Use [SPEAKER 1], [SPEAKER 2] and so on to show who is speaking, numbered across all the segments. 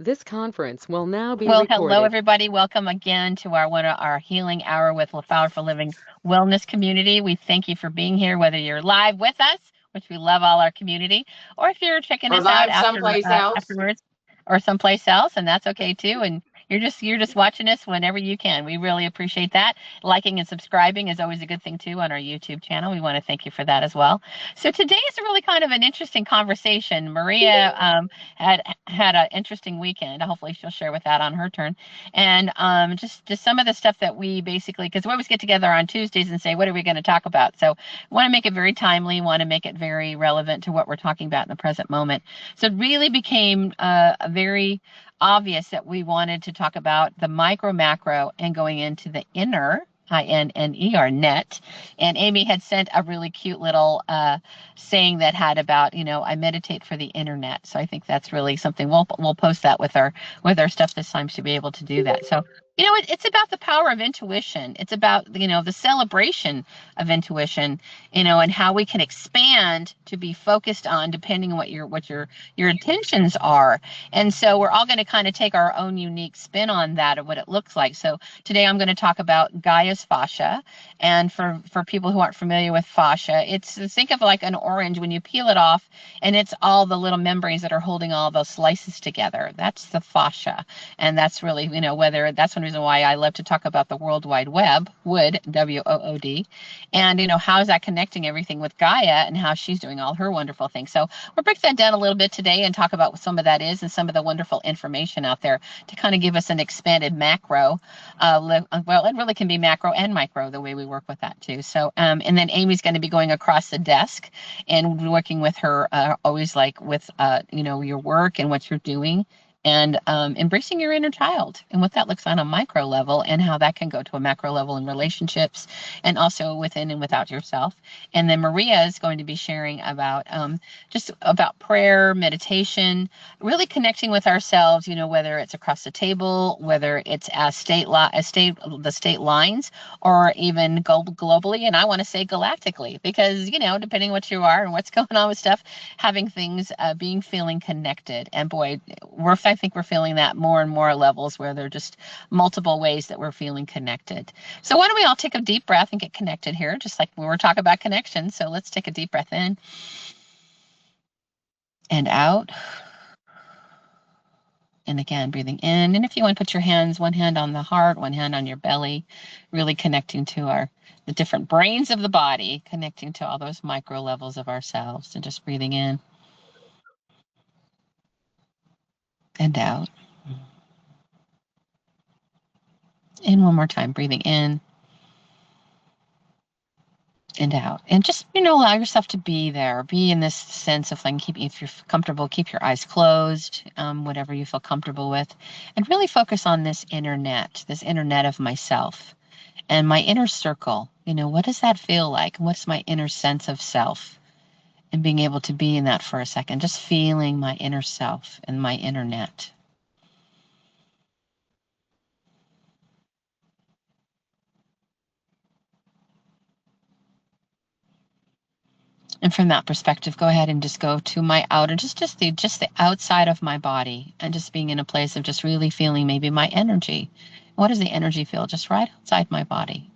[SPEAKER 1] This conference will now be
[SPEAKER 2] Well,
[SPEAKER 1] recorded.
[SPEAKER 2] hello, everybody. Welcome again to our healing hour with Flowerful Living Wellness community. We thank you for being here, whether you're live with us, which we love all our community, or if you're checking
[SPEAKER 3] Or
[SPEAKER 2] us out
[SPEAKER 3] live someplace else.
[SPEAKER 2] afterwards or someplace else, and that's okay too. And you're just watching us whenever you can. We really appreciate that. Liking and subscribing is always a good thing too on our YouTube channel. We want to thank you for that as well. So today is really kind of an interesting conversation. Maria had an interesting weekend. Hopefully she'll share with that on her turn. And just some of the stuff that we basically, because we always get together on Tuesdays and say, what are we going to talk about? So want to make it very timely, want to make it very relevant to what we're talking about in the present moment. So it really became a very obvious that we wanted to talk about the micro macro and going into the inner INNER net. And Amy had sent a really cute little saying that had about, I meditate for the internet. So I think that's really something we'll post that with our stuff this time to be able to do that. So it's about the power of intuition. It's about the celebration of intuition, and how we can expand to be focused on depending on what your intentions are. And so we're all going to kind of take our own unique spin on that of what it looks like. So today I'm going to talk about Gaia's fascia. And for people who aren't familiar with fascia, think of like an orange when you peel it off, and it's all the little membranes that are holding all those slices together. That's the fascia. And that's really, whether that's one reason why I love to talk about the World Wide Web, WOOD. And, how is that connecting everything with Gaia and how she's doing all her wonderful things. So we'll break that down a little bit today and talk about what some of that is and some of the wonderful information out there to kind of give us an expanded macro. Well, it really can be macro and micro, the way we work with that too. So, and then Amy's going to be going across the desk and working with her always like with, your work and what you're doing, and embracing your inner child and what that looks on a micro level and how that can go to a macro level in relationships and also within and without yourself. And then Maria is going to be sharing about just about prayer, meditation, really connecting with ourselves, whether it's across the table, whether it's the state lines, or even globally, and I want to say galactically, because depending what you are and what's going on with stuff, having things feeling connected. And boy, I think we're feeling that more and more levels where there are just multiple ways that we're feeling connected. So why don't we all take a deep breath and get connected here, just like we were talking about connection. So let's take a deep breath in and out. And again, breathing in. And if you want to put your hands, one hand on the heart, one hand on your belly, really connecting to the different brains of the body, connecting to all those micro levels of ourselves, and just breathing in and out. And one more time, breathing in and out. And just, allow yourself to be there. Be in this sense of like, if you're comfortable, keep your eyes closed, whatever you feel comfortable with. And really focus on this inner net of myself and my inner circle. What does that feel like? What's my inner sense of self? And being able to be in that for a second, just feeling my inner self and my inner net. And from that perspective, go ahead and just go to my outer, just the outside of my body, and just being in a place of just really feeling maybe my energy. What does the energy feel just right outside my body?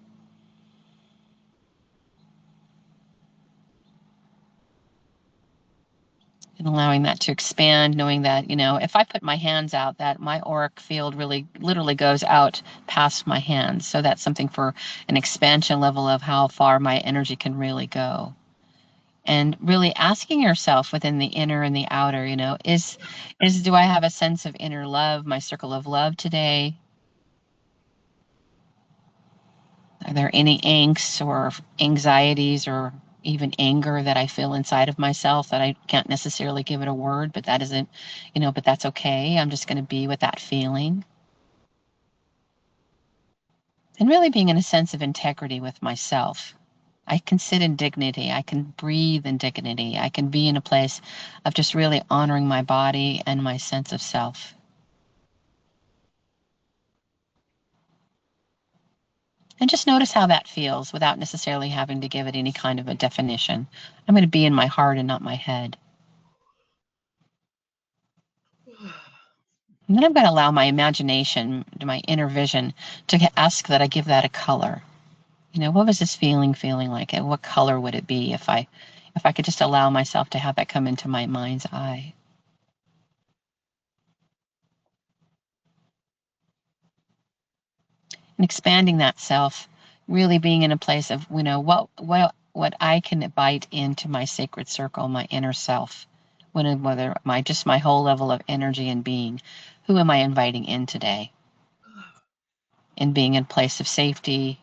[SPEAKER 2] And allowing that to expand, knowing that, if I put my hands out, that my auric field really literally goes out past my hands. So that's something for an expansion level of how far my energy can really go. And really asking yourself within the inner and the outer, do I have a sense of inner love, my circle of love today? Are there any angst or anxieties or even anger that I feel inside of myself that I can't necessarily give it a word, but that isn't, but that's okay. I'm just going to be with that feeling. And really being in a sense of integrity with myself. I can sit in dignity. I can breathe in dignity. I can be in a place of just really honoring my body and my sense of self. And just notice how that feels without necessarily having to give it any kind of a definition. I'm going to be in my heart and not my head. And then I'm going to allow my imagination, my inner vision, to ask that I give that a color. What was this feeling like? And what color would it be if I could just allow myself to have that come into my mind's eye? And expanding that self, really being in a place of, what I can invite into my sacred circle, my inner self, whether my whole level of energy and being, who am I inviting in today? And being in a place of safety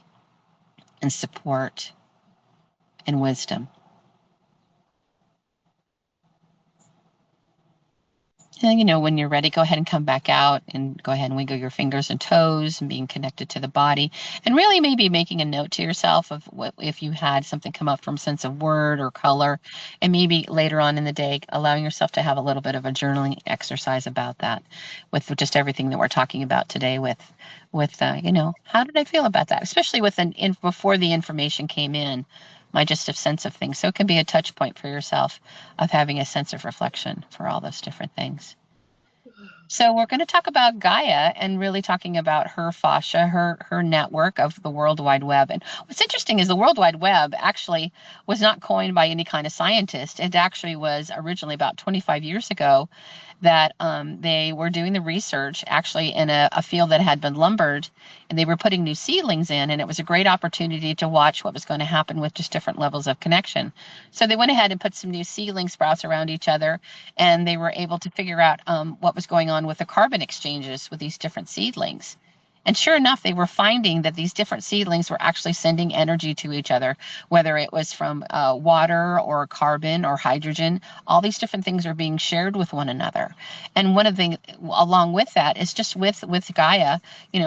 [SPEAKER 2] and support and wisdom. And, when you're ready, go ahead and come back out and go ahead and wiggle your fingers and toes and being connected to the body. And really maybe making a note to yourself of what if you had something come up from sense of word or color. And maybe later on in the day, allowing yourself to have a little bit of a journaling exercise about that with just everything that we're talking about today with how did I feel about that? Especially before the information came in, my just a sense of things. So it can be a touch point for yourself of having a sense of reflection for all those different things. So we're going to talk about Gaia and really talking about her fascia, her network of the World Wide Web. And what's interesting is the World Wide Web actually was not coined by any kind of scientist. It actually was originally about 25 years ago that they were doing the research actually in a field that had been lumbered, and they were putting new seedlings in, and it was a great opportunity to watch what was going to happen with just different levels of connection. So they went ahead and put some new seedling sprouts around each other, and they were able to figure out what was going on with the carbon exchanges with these different seedlings. And sure enough, they were finding that these different seedlings were actually sending energy to each other, whether it was from water or carbon or hydrogen. All these different things are being shared with one another. And one of the, along with that, is just with Gaia,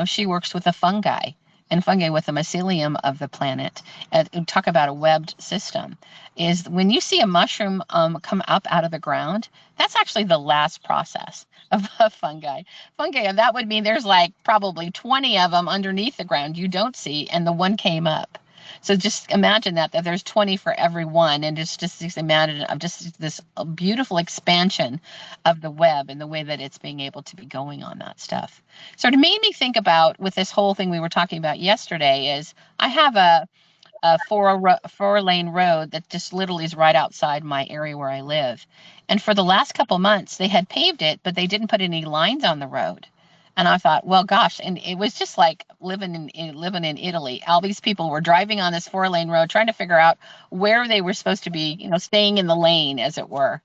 [SPEAKER 2] she works with the fungi. And fungi with the mycelium of the planet. And talk about a webbed system. Is when you see a mushroom come up out of the ground, that's actually the last process of fungi. Fungi, that would mean there's like probably 20 of them underneath the ground you don't see, and the one came up. So just imagine that there's 20 for every one, and it's just imagine of just this beautiful expansion of the web and the way that it's being able to be going on that stuff. So it made me think about with this whole thing we were talking about yesterday is I have a four-lane road that just literally is right outside my area where I live. And for the last couple months, they had paved it, but they didn't put any lines on the road. And I thought, well, gosh, and it was just like living in Italy. All these people were driving on this four-lane road, trying to figure out where they were supposed to be, staying in the lane, as it were.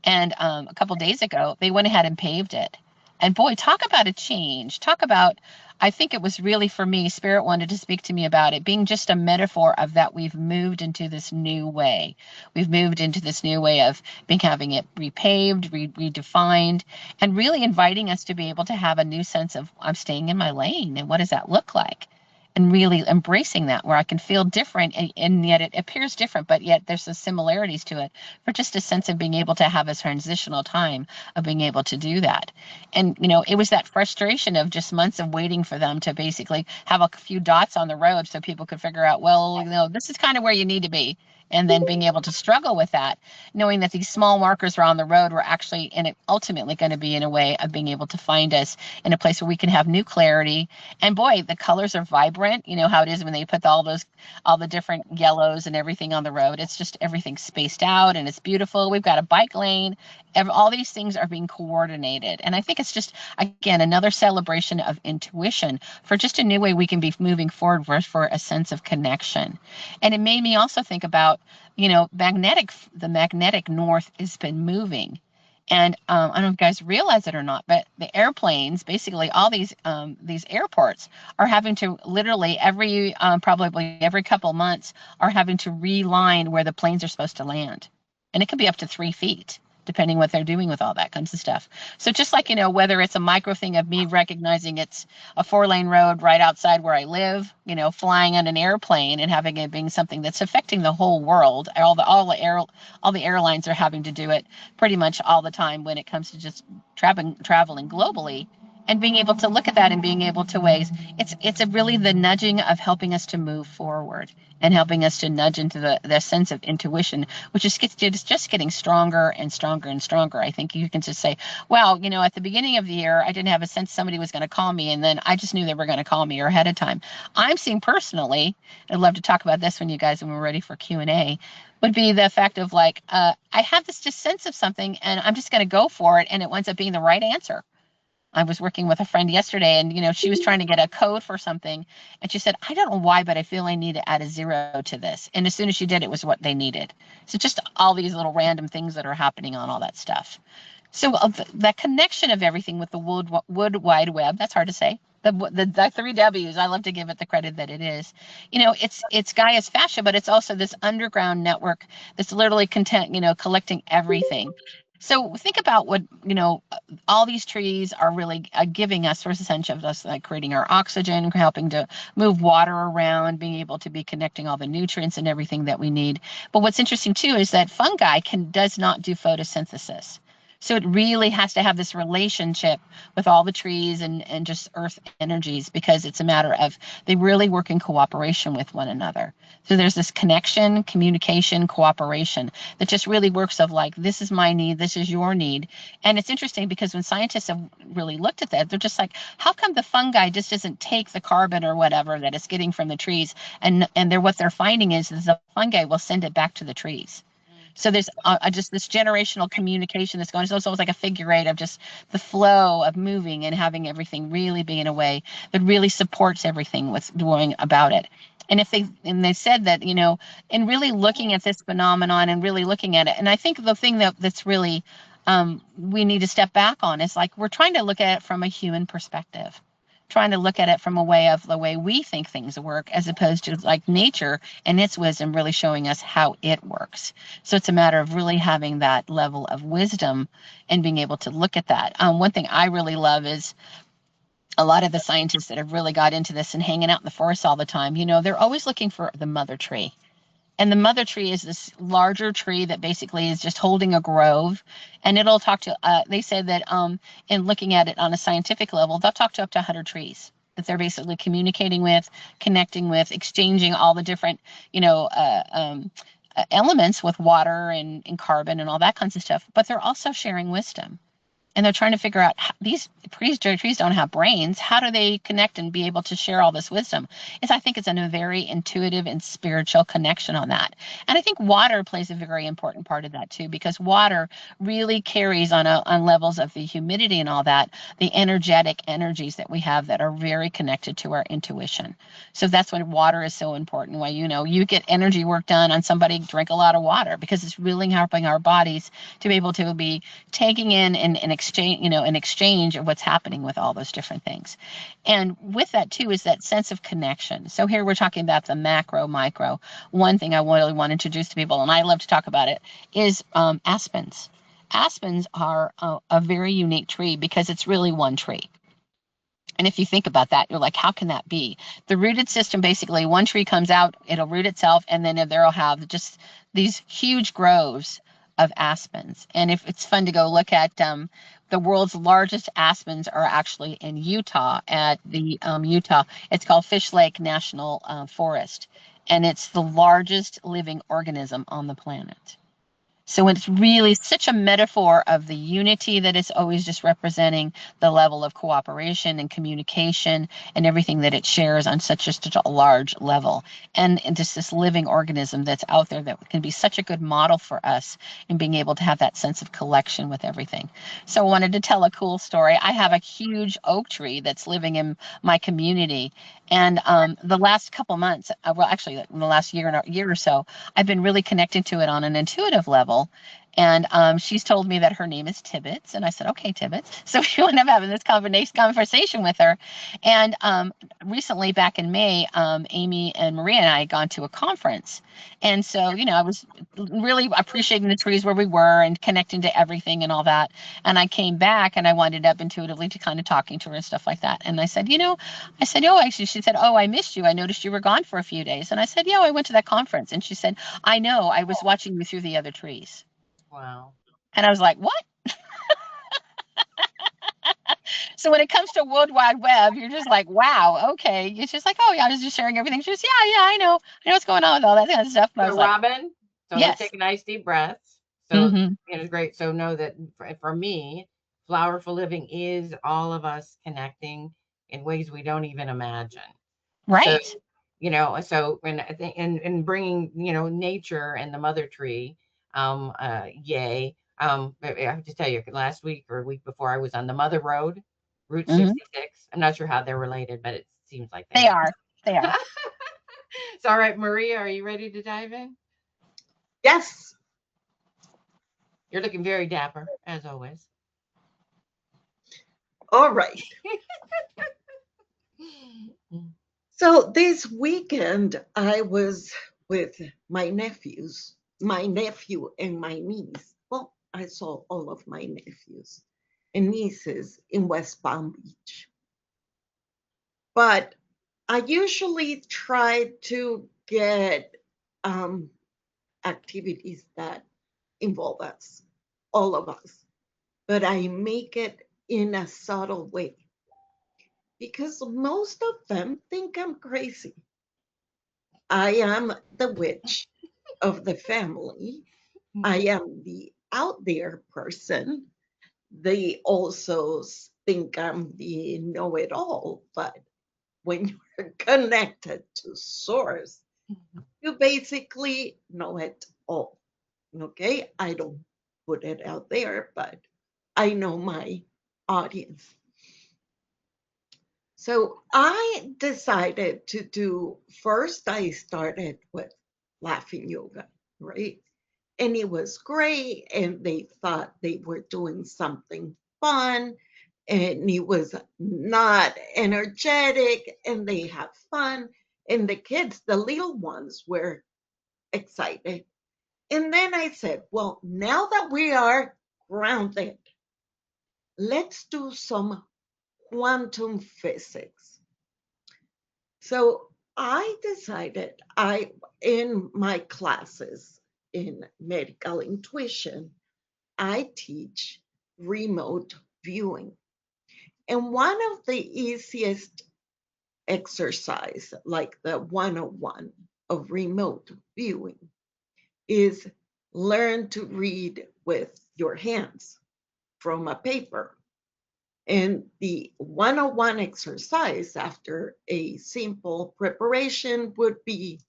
[SPEAKER 2] And a couple days ago, they went ahead and paved it. And boy, talk about a change. Talk about, I think it was really for me, Spirit wanted to speak to me about it being just a metaphor of that we've moved into this new way. We've moved into this new way of having it repaved, redefined, and really inviting us to be able to have a new sense of I'm staying in my lane and what does that look like? And really embracing that where I can feel different and yet it appears different, but yet there's some similarities to it for just a sense of being able to have a transitional time of being able to do that. And, it was that frustration of just months of waiting for them to basically have a few dots on the road so people could figure out, well, this is kind of where you need to be. And then being able to struggle with that, knowing that these small markers around the road were actually ultimately going to be in a way of being able to find us in a place where we can have new clarity. And boy, the colors are vibrant. You know how it is when they put all the different yellows and everything on the road. It's just everything spaced out and it's beautiful. We've got a bike lane. All these things are being coordinated. And I think it's just, again, another celebration of intuition for just a new way we can be moving forward for a sense of connection. And it made me also think about, the magnetic north has been moving. And I don't know if you guys realize it or not, but the airplanes, basically all these airports are having to literally probably every couple months are having to reline where the planes are supposed to land. And it could be up to 3 feet, depending what they're doing with all that kinds of stuff. So just like, whether it's a micro thing of me recognizing it's a 4-lane road right outside where I live, flying on an airplane and having it being something that's affecting the whole world. All the airlines are having to do it pretty much all the time when it comes to just traveling globally. and being able to look at that and being able to ways, it's a really the nudging of helping us to move forward and helping us to nudge into the sense of intuition, which is just getting stronger and stronger and stronger. I think you can just say, well, at the beginning of the year, I didn't have a sense somebody was going to call me, and then I just knew they were going to call me or ahead of time. I'm seeing personally, I'd love to talk about this when you guys, when we're ready for Q&A, would be the fact of like, I have this just sense of something and I'm just going to go for it, and it winds up being the right answer. I was working with a friend yesterday, and she was trying to get a code for something, and she said, I don't know why, but I feel I need to add a 0 to this. And as soon as she did, it was what they needed. So just all these little random things that are happening on all that stuff. So that connection of everything with the wood wide web, that's hard to say. The three W's, I love to give it the credit that it is. It's Gaia's fascia, but it's also this underground network that's literally collecting everything. So think about what, all these trees are really giving us, for essential of us, like creating our oxygen, helping to move water around, being able to be connecting all the nutrients and everything that we need. But what's interesting too is that fungi does not do photosynthesis. So it really has to have this relationship with all the trees and just earth energies, because it's a matter of they really work in cooperation with one another. So there's this connection, communication, cooperation that just really works of like, this is my need, this is your need. And it's interesting because when scientists have really looked at that, they're just like, how come the fungi just doesn't take the carbon or whatever that it's getting from the trees, and what they're finding is the fungi will send it back to the trees. So there's just this generational communication that's going. So it's almost like a figure eight of just the flow of moving and having everything really be in a way that really supports everything what's doing about it. And they said that, in really looking at this phenomenon and really looking at it, and I think the thing that's really we need to step back on is like we're trying to look at it from a human perspective, trying to look at it from a way of the way we think things work, as opposed to like nature and its wisdom really showing us how it works. So it's a matter of really having that level of wisdom and being able to look at that. One thing I really love is a lot of the scientists that have really got into this and hanging out in the forest all the time, they're always looking for the mother tree. And the mother tree is this larger tree that basically is just holding a grove. And it'll talk to, they said that in looking at it on a scientific level, they'll talk to up to 100 trees that they're basically communicating with, connecting with, exchanging all the different, elements with water and carbon and all that kinds of stuff. But they're also sharing wisdom, and they're trying to figure out these trees don't have brains. How do they connect and be able to share all this wisdom? I think it's a very intuitive and spiritual connection on that. And I think water plays a very important part of that too, because water really carries on levels of the humidity and all that, the energetic energies that we have that are very connected to our intuition. So that's why water is so important. Why, you get energy work done on somebody, drink a lot of water, because it's really helping our bodies to be able to be taking in and an exchange of what's happening with all those different things. And with that too is that sense of connection. So here we're talking about the macro, micro. One thing I really want to introduce to people, and I love to talk about it, is aspens. Aspens are a very unique tree because it's really one tree. And if you think about that, you're like, how can that be? The rooted system, basically, one tree comes out, it'll root itself, and then there'll have just these huge groves of aspens. And if it's fun to go look at, the world's largest aspens are actually in Utah at the Utah. It's called Fish Lake National Forest, and it's the largest living organism on the planet. So it's really such a metaphor of the unity that it's always just representing, the level of cooperation and communication and everything that it shares on such a large level. And just this living organism that's out there that can be such a good model for us in being able to have that sense of collection with everything. So I wanted to tell a cool story. I have a huge oak tree that's living in my community. And the last couple months, well, actually, in the last year or so, I've been really connecting to it on an intuitive level. And she's told me that her name is Tibbets. And I said, okay, Tibbets. So we wound up having this conversation with her. And recently, back in May, Amy and Maria and I had gone to a conference. And so, I was really appreciating the trees where we were and connecting to everything and all that. And I came back and I wound up intuitively to kind of talking to her and stuff like that. And I said, oh, actually, she said, oh, I missed you. I noticed you were gone for a few days. And I said, yeah, I went to that conference. And she said, I know, I was watching you through the other trees.
[SPEAKER 1] Wow.
[SPEAKER 2] And I was like, what? So when it comes to World Wide Web, you're just like, wow, okay. It's just like, oh yeah, I was just sharing everything. She's just, yeah, I know what's going on with all that kind of stuff. And I was
[SPEAKER 3] So
[SPEAKER 2] like,
[SPEAKER 3] Robin, so let's
[SPEAKER 2] yes.
[SPEAKER 3] take a nice deep breath. So
[SPEAKER 2] Mm-hmm.
[SPEAKER 3] it's great. So know that for me, Flowerful Living is all of us connecting in ways we don't even imagine. So,
[SPEAKER 2] Right.
[SPEAKER 3] so when I think and bringing, nature and the mother tree, yay. I have to tell you, last week or a week before, I was on the Mother Road, Route
[SPEAKER 2] Mm-hmm.
[SPEAKER 3] 66. I'm not sure how they're related, but it seems like they
[SPEAKER 2] They
[SPEAKER 3] are.
[SPEAKER 2] are. They are.
[SPEAKER 3] So, all right, Maria, are you ready to dive in?
[SPEAKER 4] Yes.
[SPEAKER 3] You're looking very dapper, as always.
[SPEAKER 4] All right. So this weekend, I was with my nephews, my nephew and my niece. Well, I saw all of my nephews and nieces in West Palm Beach. But I usually try to get activities that involve us, all of us, but I make it in a subtle way because most of them think I'm crazy. I am the witch of the family. I am the out there person. They also think I'm the know it all, but when you're connected to source, you basically know it all. Okay? I don't put it out there, but I know my audience. So I decided to do first, I started with laughing yoga, right? And it was great. And they thought they were doing something fun. And it was not energetic. And they had fun. And the kids, the little ones, were excited. And then I said, well, now that we are grounded, let's do some quantum physics. So I decided in my classes in medical intuition, I teach remote viewing. And one of the easiest exercise, like the 101 of remote viewing, is learn to read with your hands from a paper. And the 101 exercise after a simple preparation would be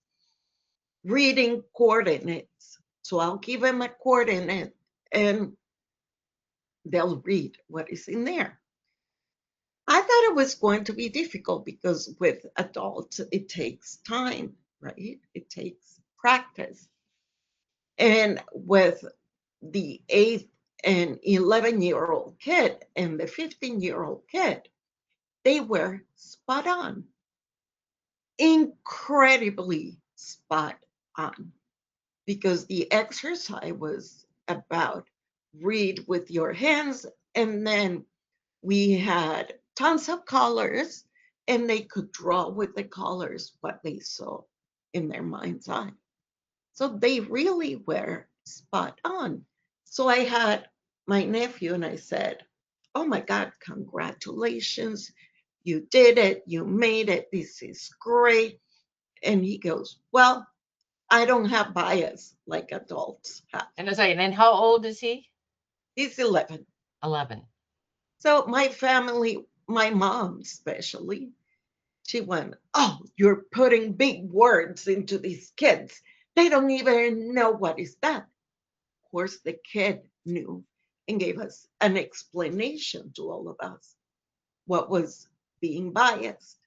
[SPEAKER 4] reading coordinates. So I'll give them a coordinate and they'll read what is in there. I thought it was going to be difficult because with adults, it takes time, right? It takes practice. And with the 8 and 11-year-old kid and the 15-year-old kid, they were spot on, incredibly spot on, because the exercise was about read with your hands. And then we had tons of colors, and they could draw with the colors what they saw in their mind's eye. So they really were spot on. So I had my nephew and I said, oh my God, congratulations. You did it. You made it. This is great. And he goes, well, I don't have bias like adults have.
[SPEAKER 3] And I say, and then how old is he?
[SPEAKER 4] He's 11.
[SPEAKER 3] 11.
[SPEAKER 4] So my family, my mom especially, she went, oh, you're putting big words into these kids. They don't even know what is that. Of course, the kid knew and gave us an explanation to all of us what was being biased.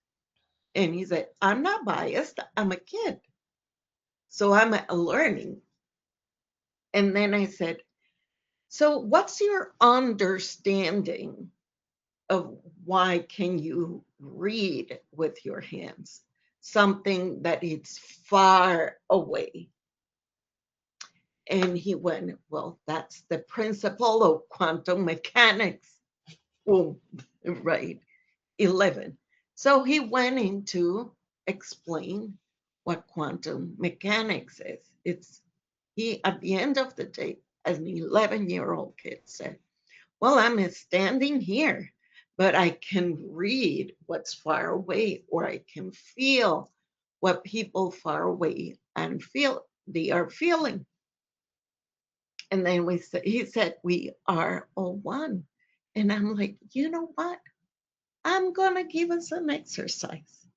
[SPEAKER 4] And he said, I'm not biased, I'm a kid. So I'm learning. And then I said, so what's your understanding of why can you read with your hands something that is far away? And he went, well, that's the principle of quantum mechanics. Boom, right, 11. So he went into explain what quantum mechanics is. It's he at the end of the day, as an 11-year-old kid said, well, I'm standing here, but I can read what's far away, or I can feel what people far away and feel they are feeling. And then he said, we are all one. And I'm like, you know what? I'm going to give us an exercise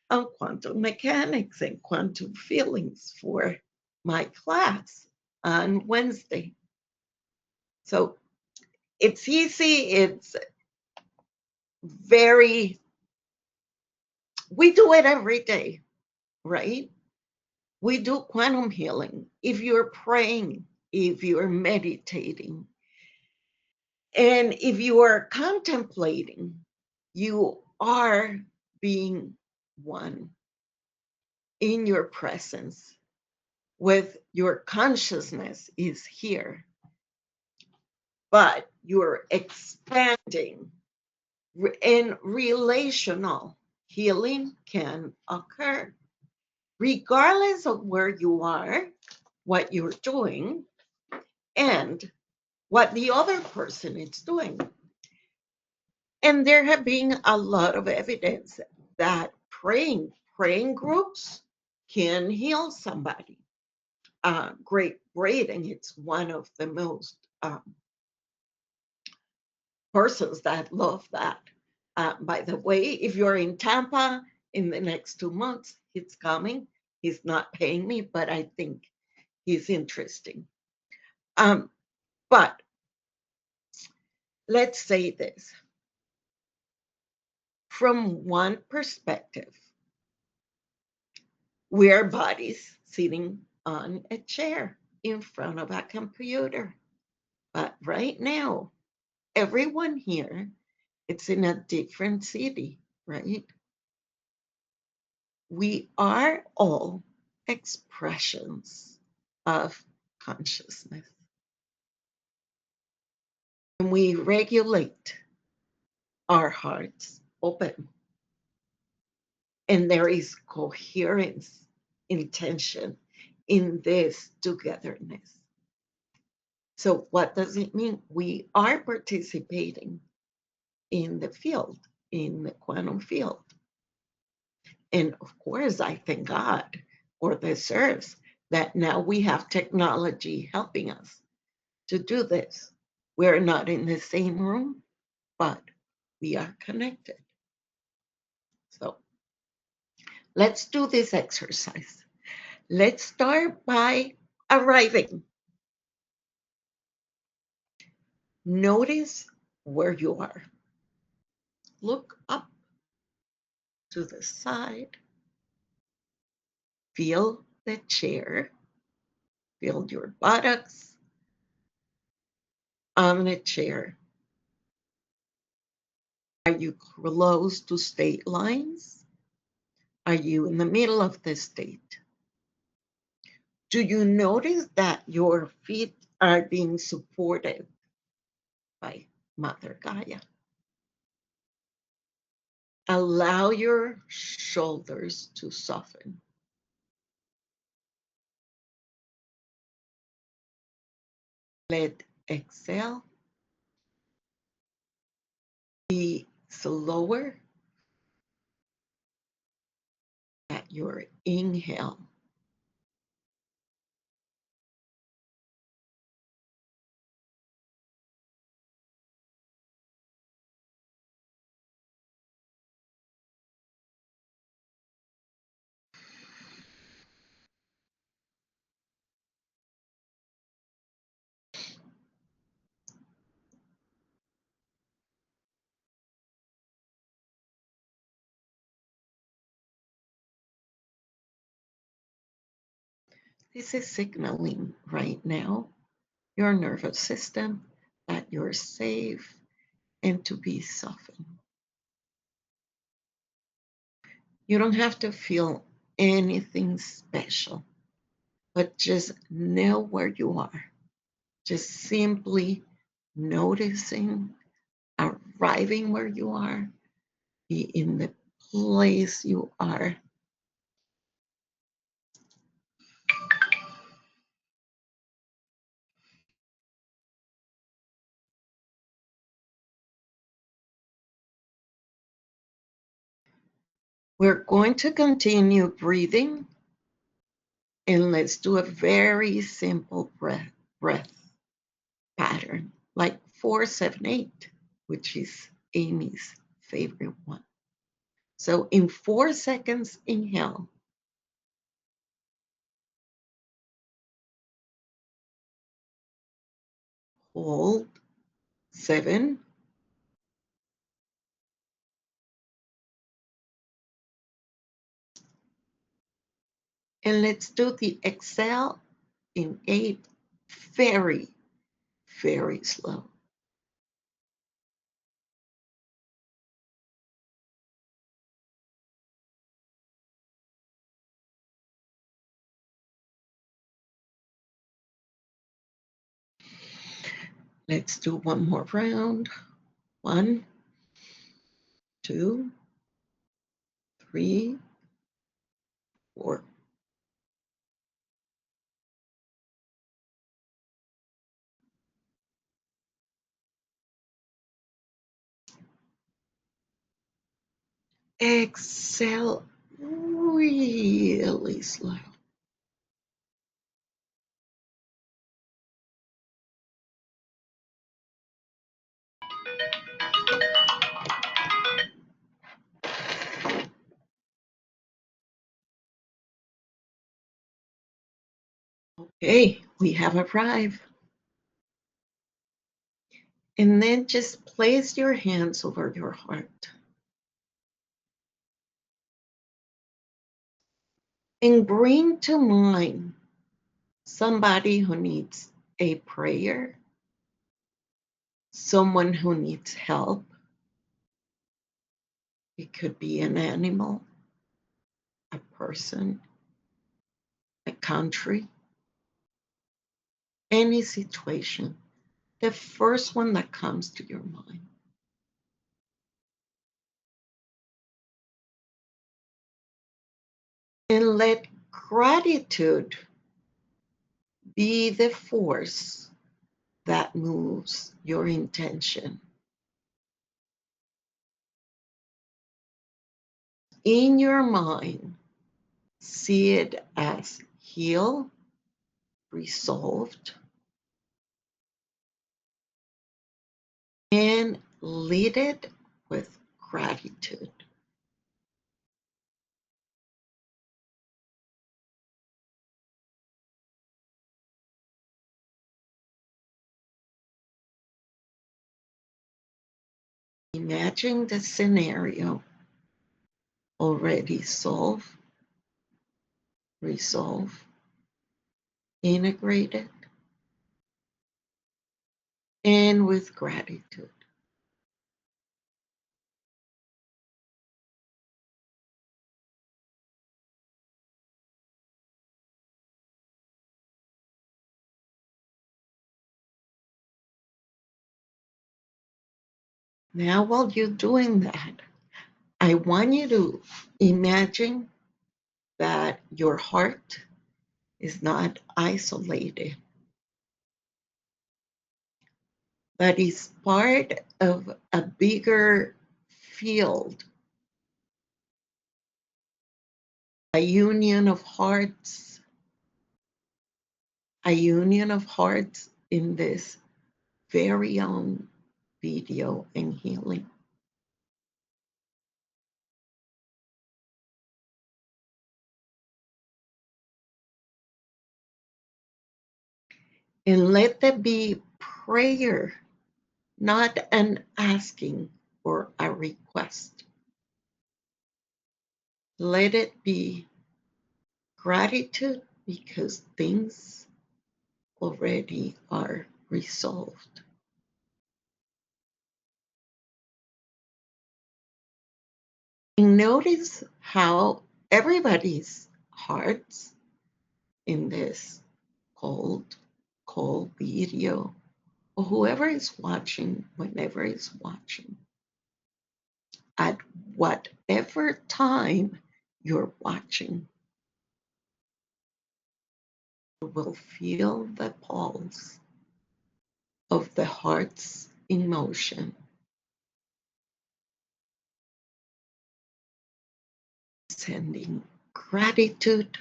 [SPEAKER 4] on quantum mechanics and quantum feelings for my class on Wednesday. So it's easy. It's very, we do it every day, right? We do quantum healing. If you're praying, if you're meditating, and if you are contemplating, you are being one in your presence with your consciousness is here, but you're expanding, and relational healing can occur regardless of where you are, what you're doing, and what the other person is doing. And there have been a lot of evidence that praying groups can heal somebody. Great Britain, it's one of the most persons that love that. By the way, if you're in Tampa in the next 2 months, he's coming. He's not paying me, but I think he's interesting. But let's say this. From one perspective, we are bodies sitting on a chair in front of a computer. But right now, everyone here, it's in a different city, right? We are all expressions of consciousness. And we regulate our hearts open. And there is coherence, intention in this togetherness. So what does it mean? We are participating in the field, in the quantum field. And of course, I thank God for this earth that now we have technology helping us to do this. We're not in the same room, but we are connected. So let's do this exercise. Let's start by arriving. Notice where you are. Look up to the side. Feel the chair. Feel your buttocks on the chair. Are you close to state lines? Are you in the middle of the state? Do you notice that your feet are being supported by Mother Gaia? Allow your shoulders to soften. Let exhale be slower at your inhale. This is signaling right now your nervous system that you're safe and to be softened. You don't have to feel anything special, but just know where you are. Just simply noticing, arriving where you are, be in the place you are. We're going to continue breathing, and let's do a very simple breath pattern, like 4-7-8, which is Amy's favorite one. So in 4 seconds, inhale. Hold, 7. And let's do the exhale in 8, very, very slow. Let's do one more round. 1, 2, 3, 4. Exhale really slow. Okay, we have arrived. And then just place your hands over your heart. And bring to mind somebody who needs a prayer, someone who needs help. It could be an animal, a person, a country, any situation. The first one that comes to your mind. And let gratitude be the force that moves your intention. In your mind, see it as healed, resolved, and lead it with gratitude. Imagine the scenario already solved, resolved, integrated, and with gratitude. Now, while you're doing that, I want you to imagine that your heart is not isolated, but is part of a bigger field, a union of hearts, in this very own video and healing. And let there be prayer, not an asking or a request. Let it be gratitude because things already are resolved. And notice how everybody's hearts in this cold video, or whoever is watching, whenever is watching, at whatever time you're watching, you will feel the pulse of the heart's emotion. sending gratitude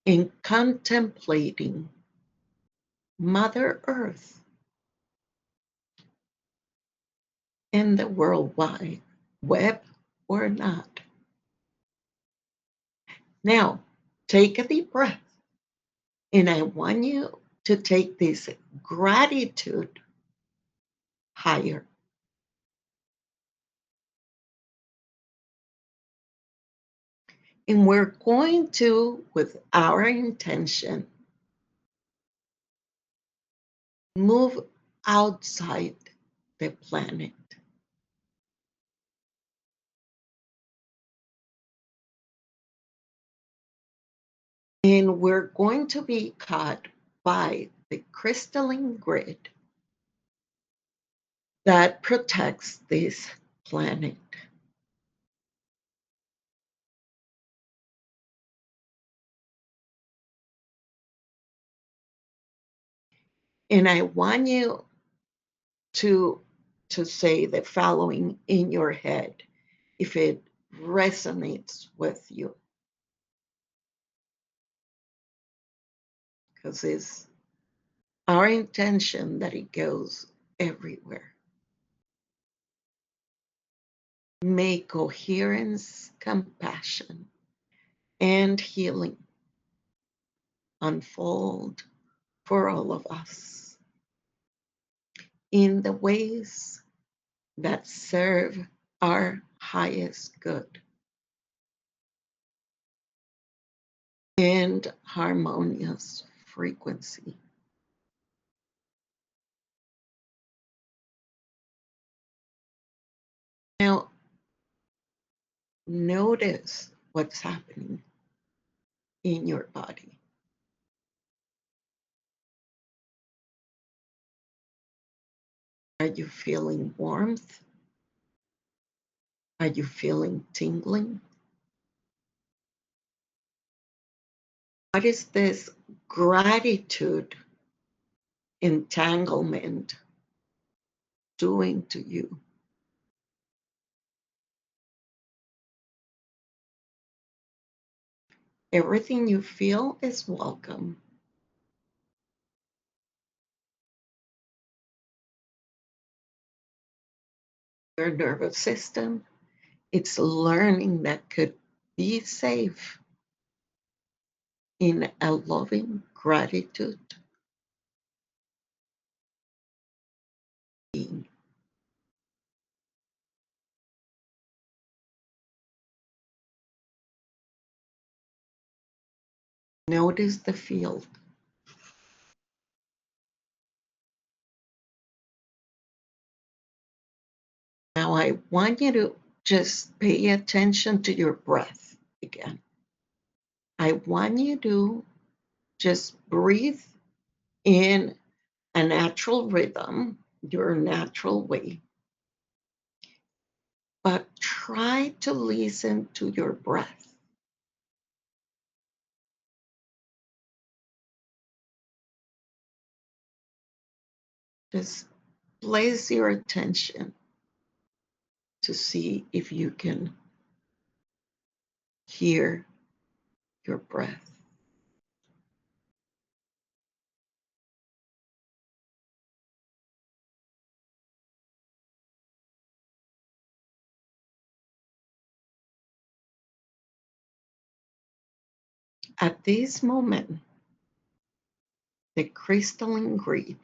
[SPEAKER 4] and contemplating Mother Earth and the World Wide Web or not. Now, take a deep breath, and I want you to take this gratitude higher. And we're going to, with our intention, move outside the planet. And we're going to be caught by the crystalline grid that protects this planet. And I want you to say the following in your head if it resonates with you, because it's our intention that it goes everywhere. May coherence, compassion, and healing unfold for all of us in the ways that serve our highest good and harmonious frequency. Now, notice what's happening in your body. Are you feeling warmth? Are you feeling tingling? What is this gratitude entanglement doing to you? Everything you feel is welcome. Your nervous system, it's learning that could be safe in a loving gratitude being. Notice the field. Now I want you to just pay attention to your breath again. I want you to just breathe in a natural rhythm, your natural way, but try to listen to your breath. Just place your attention to see if you can hear your breath. At this moment, the crystalline grid,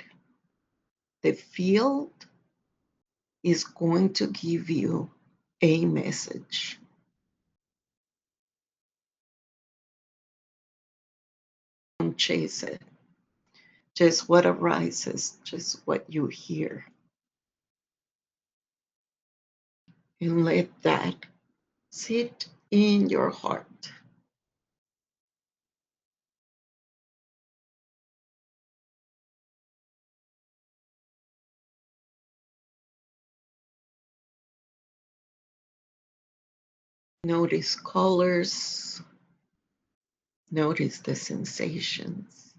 [SPEAKER 4] the field is going to give you a message. Don't chase it. Just what arises, just what you hear. And let that sit in your heart. Notice colors. Notice the sensations.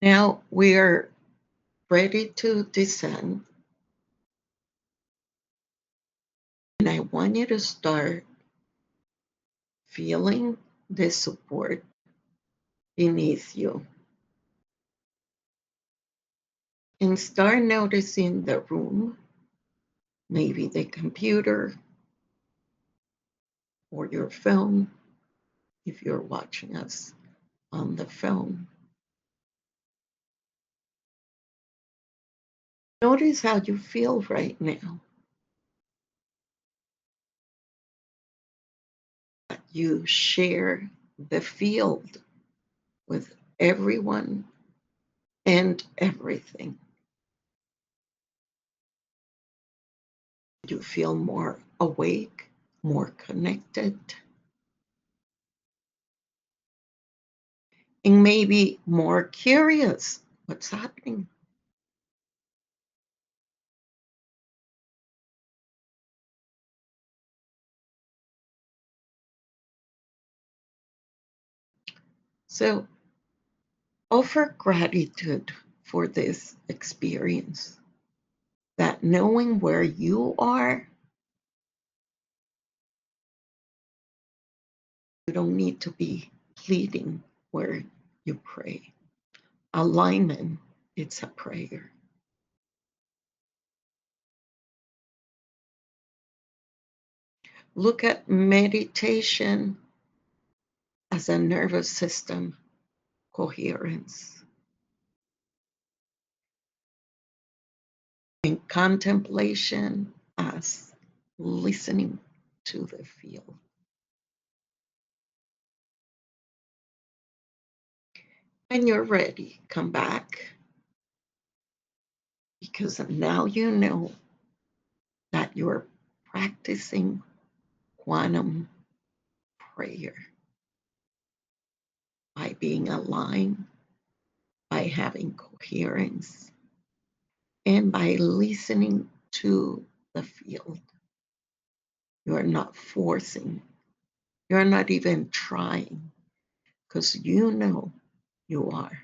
[SPEAKER 4] Now we're ready to descend. And I want you to start feeling the support beneath you. And start noticing the room, maybe the computer or your phone, if you're watching us on the phone. Notice how you feel right now. You share the field with everyone and everything. You feel more awake, more connected, and maybe more curious what's happening. So offer gratitude for this experience, that knowing where you are, you don't need to be pleading where you pray. Alignment, it's a prayer. Look at meditation as a nervous system coherence and contemplation as listening to the field. When you're ready, come back, because now you know that you're practicing quantum prayer by being aligned, by having coherence, and by listening to the field. You're not forcing, you're not even trying, because you know you are.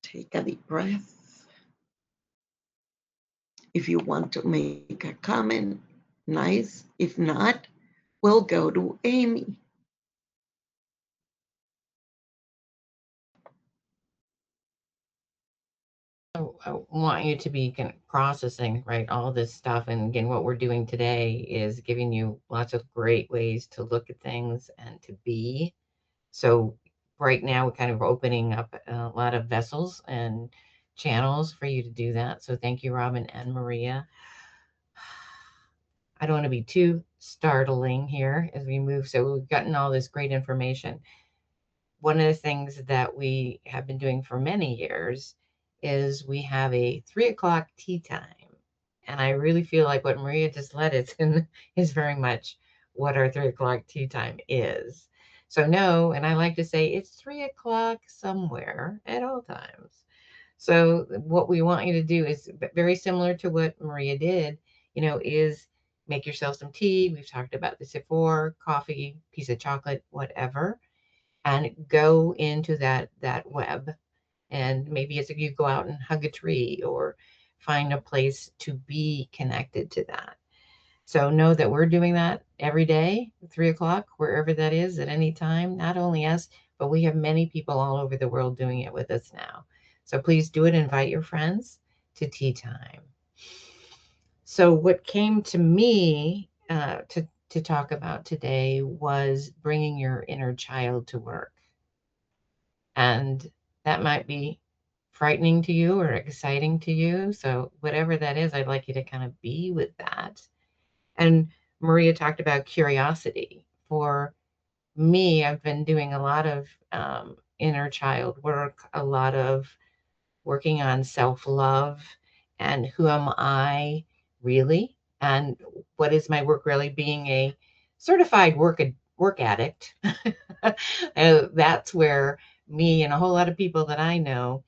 [SPEAKER 4] Take a deep breath. If you want to make a comment, nice. If not, we'll go to Amy.
[SPEAKER 3] I want you to be kind of processing, right, all this stuff. And again, what we're doing today is giving you lots of great ways to look at things and to be. So right now, we're kind of opening up a lot of vessels and channels for you to do that. So thank you, Robin and Maria. I don't want to be too startling here as we move. So we've gotten all this great information. One of the things that we have been doing for many years is we have a 3 o'clock tea time. And I really feel like what Maria just led us in is very much what our 3 o'clock tea time is. So no, and I like to say it's 3 o'clock somewhere at all times. So what we want you to do is very similar to what Maria did, is make yourself some tea. We've talked about this before, coffee, piece of chocolate, whatever, and go into that web. And maybe it's you go out and hug a tree or find a place to be connected to that. So know that we're doing that every day, 3 o'clock, wherever that is at any time. Not only us, but we have many people all over the world doing it with us now. So please do it. Invite your friends to tea time. So what came to me to talk about today was bringing your inner child to work. And that might be frightening to you or exciting to you. So whatever that is, I'd like you to kind of be with that. And Maria talked about curiosity. For me, I've been doing a lot of inner child work, a lot of working on self-love and who am I really? And what is my work really? Being a certified work addict. That's where me and a whole lot of people that I know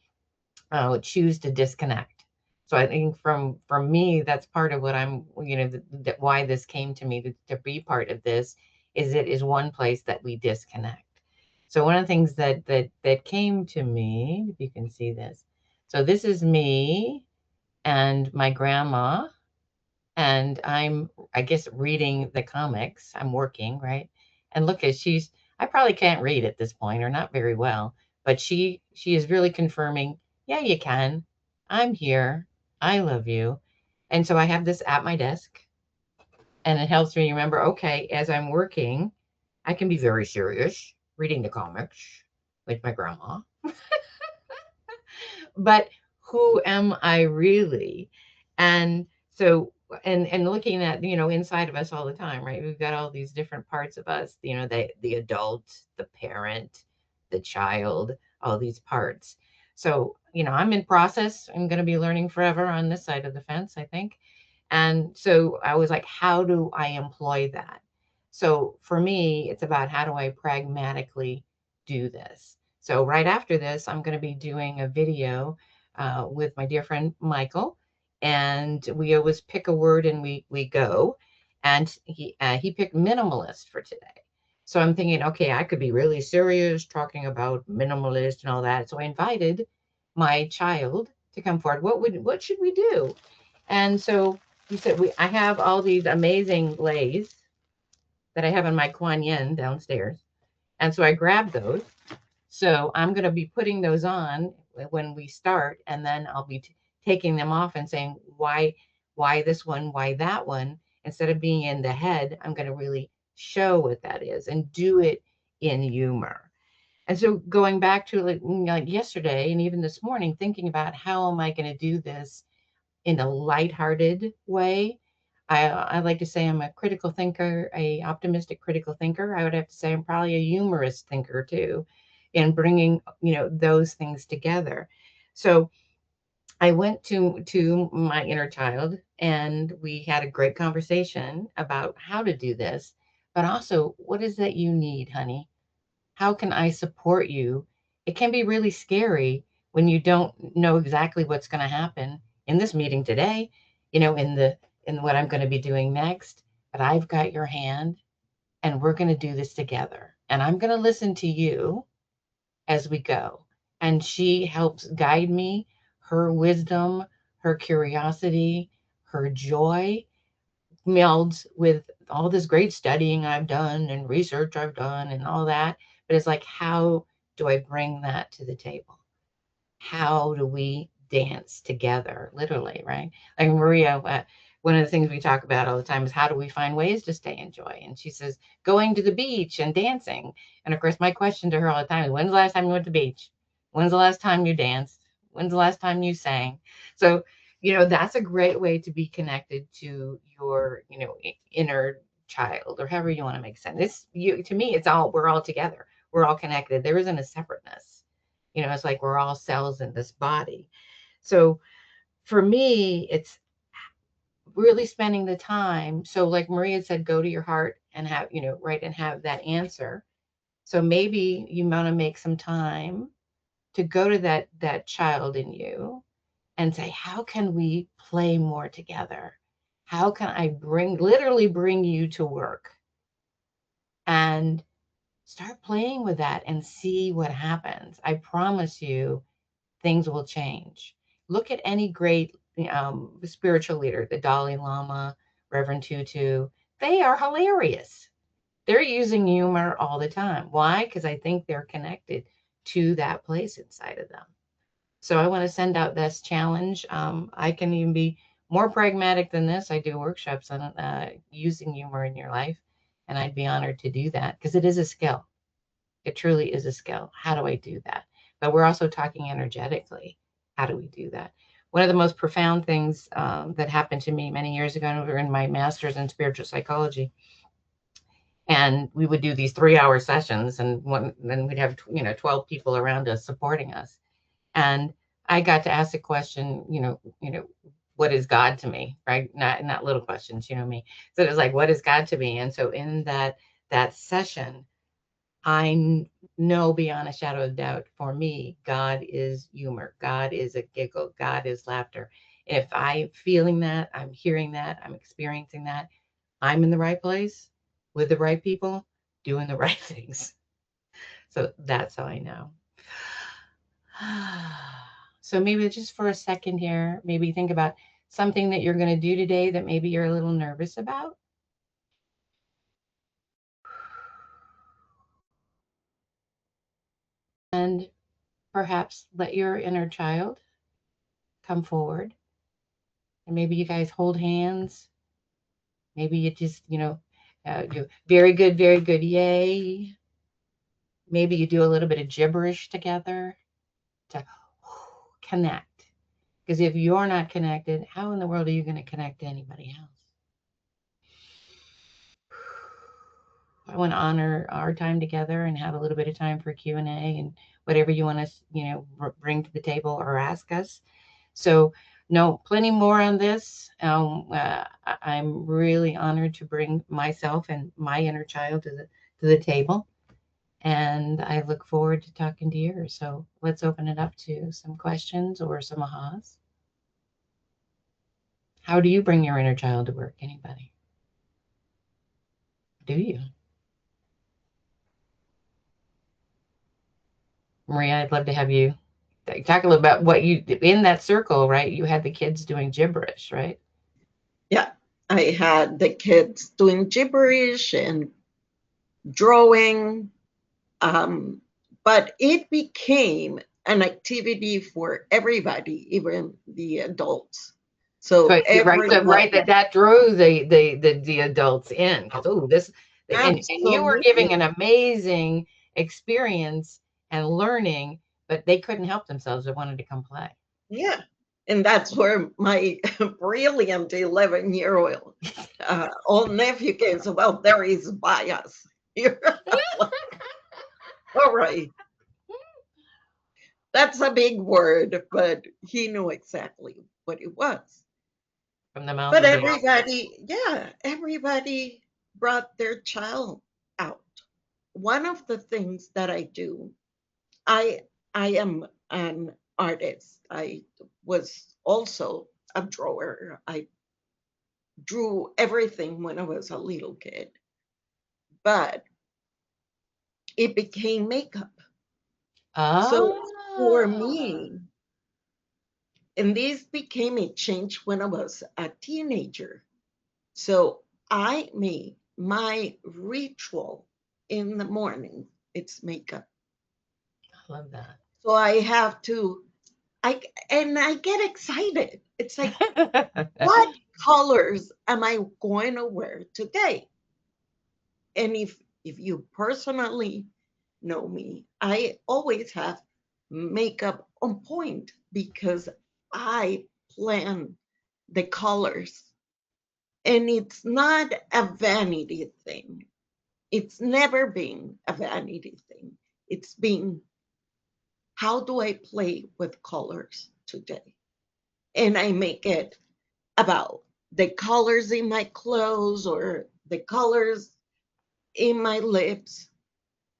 [SPEAKER 3] choose to disconnect. So I think from me, that's part of what I'm, that why this came to me to be part of this is it is one place that we disconnect. So one of the things that came to me, if you can see this. So this is me and my grandma, and I guess, reading the comics. I'm working, right? And look at I probably can't read at this point, or not very well, but she is really confirming, yeah, you can. I'm here. I love you. And so I have this at my desk, and it helps me remember, okay, as I'm working, I can be very serious reading the comics with my grandma. But who am I really? And so, and looking at, inside of us all the time, right? We've got all these different parts of us, the adult, the parent, the child, all these parts. So, I'm in process. I'm going to be learning forever on this side of the fence, I think. And so I was like, how do I employ that? So for me, it's about, how do I pragmatically do this? So right after this, I'm going to be doing a video with my dear friend Michael, and we always pick a word and we go. And he picked minimalist for today. So I'm thinking, okay, I could be really serious talking about minimalist and all that. So I invited my child to come forward. What should we do? And so he said, I have all these amazing lays that I have in my Kuan Yin downstairs. And so I grabbed those. So I'm going to be putting those on when we start, and then I'll be taking them off and saying, why this one, why that one? Instead of being in the head, I'm going to really show what that is and do it in humor. And so going back to like yesterday and even this morning, thinking about, how am I going to do this in a lighthearted way? I like to say I'm a critical thinker, a optimistic critical thinker. I would have to say I'm probably a humorous thinker too, in bringing, those things together. So I went to my inner child, and we had a great conversation about how to do this, but also, what is that you need, honey? How can I support you? It can be really scary when you don't know exactly what's going to happen in this meeting today, in what I'm going to be doing next. But I've got your hand, and we're going to do this together. And I'm going to listen to you as we go. And she helps guide me. Her wisdom, her curiosity, her joy melds with all this great studying I've done and research I've done and all that. But it's like, how do I bring that to the table? How do we dance together, literally, right? Like Maria, one of the things we talk about all the time is, how do we find ways to stay in joy? And she says, going to the beach and dancing. And of course, my question to her all the time is, when's the last time you went to the beach? When's the last time you danced? When's the last time you sang? So, that's a great way to be connected to your, inner child, or however you want to make sense. To me, we're all together. We're all connected. There isn't a separateness. It's like we're all cells in this body. So for me, it's really spending the time. So like Maria said, go to your heart and have, right, and have that answer. So maybe you want to make some time to go to that child in you and say, how can we play more together? How can I literally bring you to work, and start playing with that and see what happens? I promise you, things will change. Look at any great spiritual leader, the Dalai Lama, Reverend Tutu. They are hilarious. They're using humor all the time. Why? Because I think they're connected to that place inside of them. So I want to send out this challenge. I can even be more pragmatic than this. I do workshops on using humor in your life, and I'd be honored to do that, because it is a skill. It truly is a skill. How do I do that? But we're also talking energetically. How do we do that? One of the most profound things that happened to me many years ago, we were in my master's in spiritual psychology, and we would do these 3-hour sessions, and then we'd have 12 people around us supporting us. And I got to ask the question, what is God to me, right? Not little questions, me. So it was like, what is God to me? And so in that session, I know beyond a shadow of doubt, for me, God is humor. God is a giggle. God is laughter. If I'm feeling that, I'm hearing that, I'm experiencing that, I'm in the right place with the right people, doing the right things. So that's how I know. So maybe just for a second here, maybe think about something that you're going to do today that maybe you're a little nervous about. And perhaps let your inner child come forward. And maybe you guys hold hands. Maybe you just, you very good, yay. Maybe you do a little bit of gibberish together to connect. Because if you're not connected, how in the world are you going to connect to anybody else? I want to honor our time together and have a little bit of time for Q&A and whatever you want us, bring to the table or ask us. So, no, plenty more on this. I'm really honored to bring myself and my inner child to the table, and I look forward to talking to yours. So let's open it up to some questions or some ahas. How do you bring your inner child to work? Anybody? Do you? Maria, I'd love to have you talk a little about what you in that circle, right? You had the kids doing gibberish, right?
[SPEAKER 4] Yeah, I had the kids doing gibberish and drawing, but it became an activity for everybody, even the adults. So
[SPEAKER 3] So right,
[SPEAKER 4] everyone,
[SPEAKER 3] that drew the adults in because this and you were giving
[SPEAKER 4] absolutely,
[SPEAKER 3] an amazing experience and learning, but they couldn't help themselves. They wanted to come play.
[SPEAKER 4] yeah. And that's where my brilliant 11-year-old old nephew came. So, well, there is bias here. All right. That's a big word, but he knew exactly what it was.
[SPEAKER 3] From the mouth
[SPEAKER 4] But
[SPEAKER 3] of the
[SPEAKER 4] everybody brought their child out. One of the things that I do, I I am an artist. I was also a drawer. I drew everything when I was a little kid, but it became makeup. So for
[SPEAKER 3] ah.
[SPEAKER 4] me, and this became a change when I was a teenager. So I made my ritual in the morning. It's makeup.
[SPEAKER 3] I love
[SPEAKER 4] So I have to, I get excited. It's like,
[SPEAKER 3] that.
[SPEAKER 4] what colors am I going to wear today? And if you personally know me, I always have makeup on point because I plan the colors. And it's not a vanity thing. It's never been a vanity thing. It's been, how do I play with colors today? And I make it about the colors in my clothes or the colors in my lips.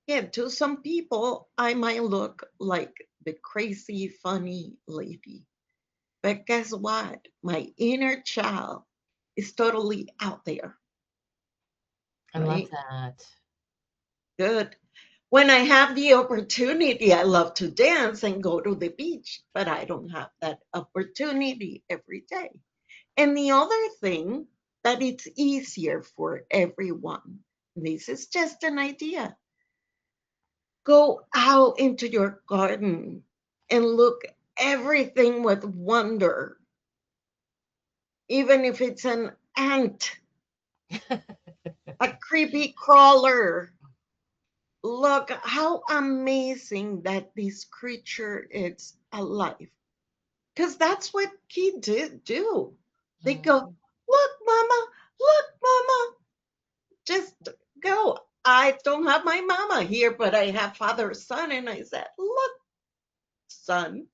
[SPEAKER 4] Yeah, to some people, I might look like the crazy, funny lady. But guess what? My inner child is totally out there,
[SPEAKER 3] I love
[SPEAKER 4] right?
[SPEAKER 3] that.
[SPEAKER 4] Good. When I have the opportunity, I love to dance and go to the beach, but I don't have that opportunity every day. And the other thing that it's easier for everyone, this is just an idea. Go out into your garden and look everything with wonder, even if it's an ant, a creepy crawler. Look how amazing that this creature is alive. Because that's what kids do. They go,
[SPEAKER 3] Mhm.
[SPEAKER 4] look, mama, look, mama. Just go. I don't have my mama here, but I have father, son. And I said, look, son,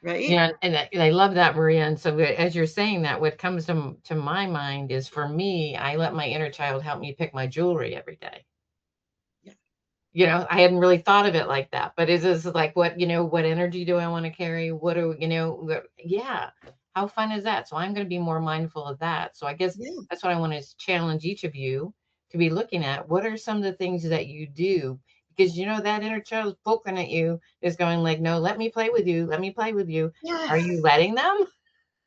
[SPEAKER 4] right?
[SPEAKER 3] Yeah, and I love that, Maria. And so as you're saying that, what comes to my mind is for me, I let my inner child help me pick my jewelry every day.
[SPEAKER 4] Yeah.
[SPEAKER 3] I hadn't really thought of it like that, but is this like what energy do I want to carry? What do yeah, how fun is that? So I'm going to be more mindful of that. So I guess
[SPEAKER 4] Yeah.
[SPEAKER 3] that's what I want to challenge each of you to be looking at. What are some of the things that you do? because you know that inner child is poking at you, is going like, no, let me play with you. Let me play with you. Are you
[SPEAKER 4] Yes.
[SPEAKER 3] letting them?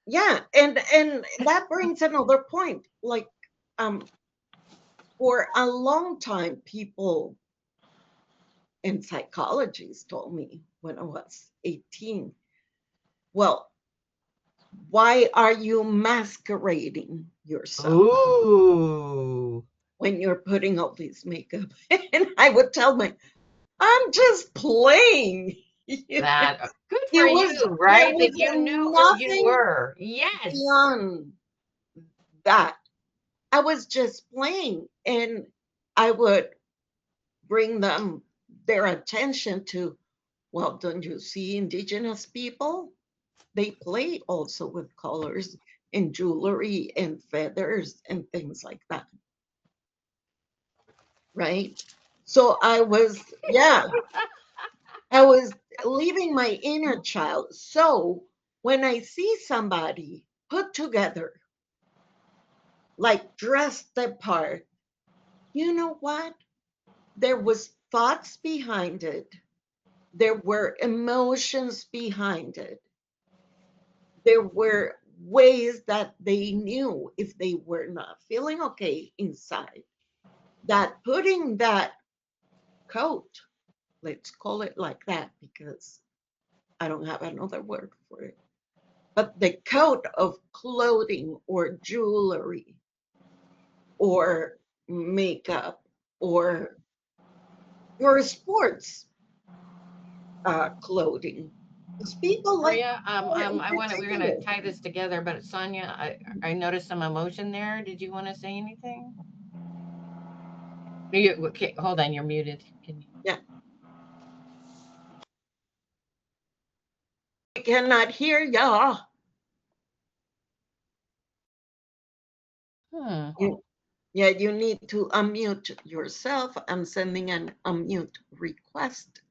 [SPEAKER 4] Yeah. And that brings another point. Like, for a long time, people in psychologists told me when I was 18, well, why are you masquerading yourself
[SPEAKER 3] Ooh,
[SPEAKER 4] when you're putting all this makeup? And I would tell them, I'm just playing.
[SPEAKER 3] that good for
[SPEAKER 4] It
[SPEAKER 3] you,
[SPEAKER 4] was there
[SPEAKER 3] right? That
[SPEAKER 4] was
[SPEAKER 3] you knew who you
[SPEAKER 4] nothing
[SPEAKER 3] were. Yes.
[SPEAKER 4] beyond that. I was just playing, and I would bring them their attention to, well, don't you see indigenous people? They play also with colors and jewelry and feathers and things like that, right? So I was leaving my inner child. So when I see somebody put together, like dressed the part, you know what? There was thoughts behind it. There were emotions behind it. There were ways that they knew if they were not feeling okay inside, that putting that coat, let's call it like that because I don't have another word for it, but the coat of clothing or jewelry or makeup or your sports clothing. Because people like
[SPEAKER 3] Maria,
[SPEAKER 4] in
[SPEAKER 3] I want to. We're gonna
[SPEAKER 4] particular.
[SPEAKER 3] tie this together, but Sonia, I noticed some emotion there. Did you want to say anything? You, okay, hold on. You're muted. Can you?
[SPEAKER 4] Yeah, I cannot hear y'all.
[SPEAKER 3] Hmm.
[SPEAKER 4] Yeah, you need to unmute yourself. I'm sending an unmute request.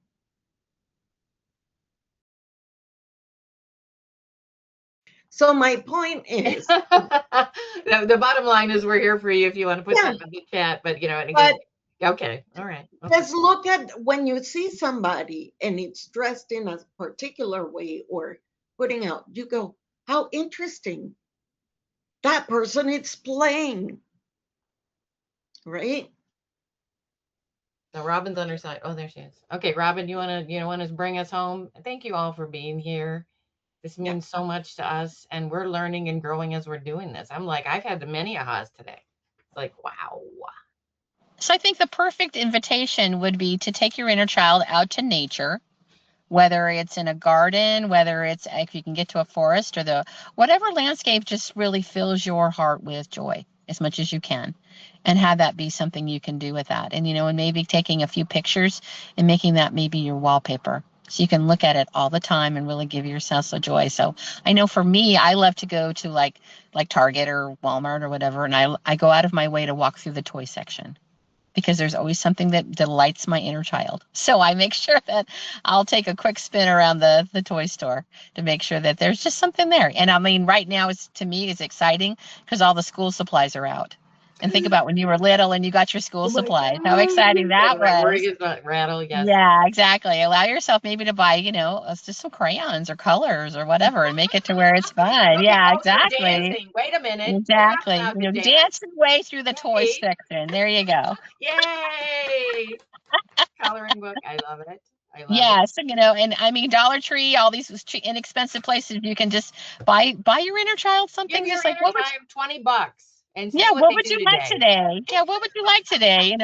[SPEAKER 4] So my point is,
[SPEAKER 3] The bottom line is we're here for you if you want to put
[SPEAKER 4] yeah,
[SPEAKER 3] something in the chat. But you know, and
[SPEAKER 4] but
[SPEAKER 3] again, okay, all right, okay.
[SPEAKER 4] just look at when you see somebody and it's dressed in a particular way or putting out, you go, how interesting. That person is playing, right?
[SPEAKER 3] So Robin's on her side. Oh, there she is. Okay, Robin, you want to bring us home? Thank you all for being here. This
[SPEAKER 4] Yeah.
[SPEAKER 3] means so much to us, and we're learning and growing as we're doing this. I'm like, I've had many ahas today. It's like, wow.
[SPEAKER 2] So I think the perfect invitation would be to take your inner child out to nature, whether it's in a garden, whether it's if you can get to a forest or the whatever landscape just really fills your heart with joy as much as you can, and have that be something you can do with that. And and maybe taking a few pictures and making that maybe your wallpaper. So you can look at it all the time and really give yourself some joy. So I know for me, I love to go to like Target or Walmart or whatever, and I go out of my way to walk through the toy section because there's always something that delights my inner child. So I make sure that I'll take a quick spin around the toy store to make sure that there's just something there. And I mean, right now is to me is exciting because all the school supplies are out. And think about when you were little and you got your school
[SPEAKER 3] Oh my
[SPEAKER 2] supplies, how exciting
[SPEAKER 3] God.
[SPEAKER 2] that
[SPEAKER 3] And my word
[SPEAKER 2] was.
[SPEAKER 3] is not rattle. Yes.
[SPEAKER 2] Yeah, exactly. Allow yourself maybe to buy, just some crayons or colors or whatever and make it to where it's fun.
[SPEAKER 3] Okay.
[SPEAKER 2] Yeah,
[SPEAKER 3] Also
[SPEAKER 2] exactly.
[SPEAKER 3] dancing. Wait a minute. We're not
[SPEAKER 2] Exactly.
[SPEAKER 3] allowed to dance.
[SPEAKER 2] Dance your way through the toy
[SPEAKER 3] Yay.
[SPEAKER 2] section. There you go.
[SPEAKER 3] Yay. Coloring book. I love it. I love it.
[SPEAKER 2] Yes, and I mean Dollar Tree, all these inexpensive places you can just buy your inner child
[SPEAKER 3] Give
[SPEAKER 2] something
[SPEAKER 3] your
[SPEAKER 2] just like
[SPEAKER 3] inner child $20 and
[SPEAKER 2] yeah,
[SPEAKER 3] see what
[SPEAKER 2] what
[SPEAKER 3] they
[SPEAKER 2] would
[SPEAKER 3] do
[SPEAKER 2] you like
[SPEAKER 3] today.
[SPEAKER 2] today? Yeah, what would you like today?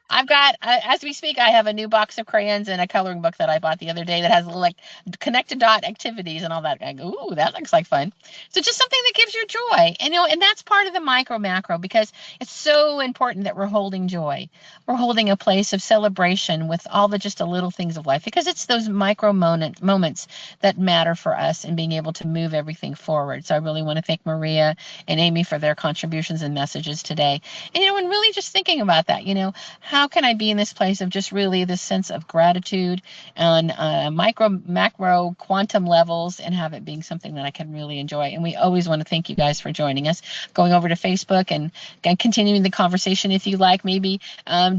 [SPEAKER 2] I've got as we speak, I have a new box of crayons and a coloring book that I bought the other day that has little like connected dot activities and all that. I go, ooh, that looks like fun. So just something that gives you joy, and that's part of the micro macro because it's so important that we're holding joy. We're holding a place of celebration with all the just the little things of life because it's those micro moments that matter for us and being able to move everything forward. So I really want to thank Maria and Amy for their contributions emotions and messages today. And, and really just thinking about that, how can I be in this place of just really this sense of gratitude on micro, macro, quantum levels, and have it being something that I can really enjoy. And we always want to thank you guys for joining us, going over to Facebook and continuing the conversation. If you like, maybe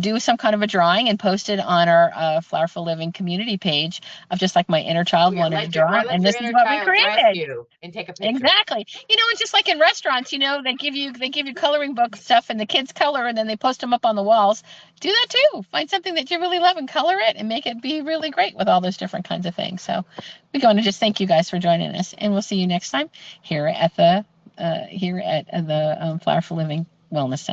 [SPEAKER 2] do some kind of a drawing and post it on our Flowerful Living community page of just like my inner child wanted to draw, and this is what we created.
[SPEAKER 3] You and take a picture.
[SPEAKER 2] Exactly. It's just like in restaurants, they give you coloring book stuff and the kids color and then they post them up on the walls. Do that too. Find something that you really love and color it and make it be really great with all those different kinds of things. So we're going to just thank you guys for joining us, and we'll see you next time here at the Flowerful Living Wellness Center.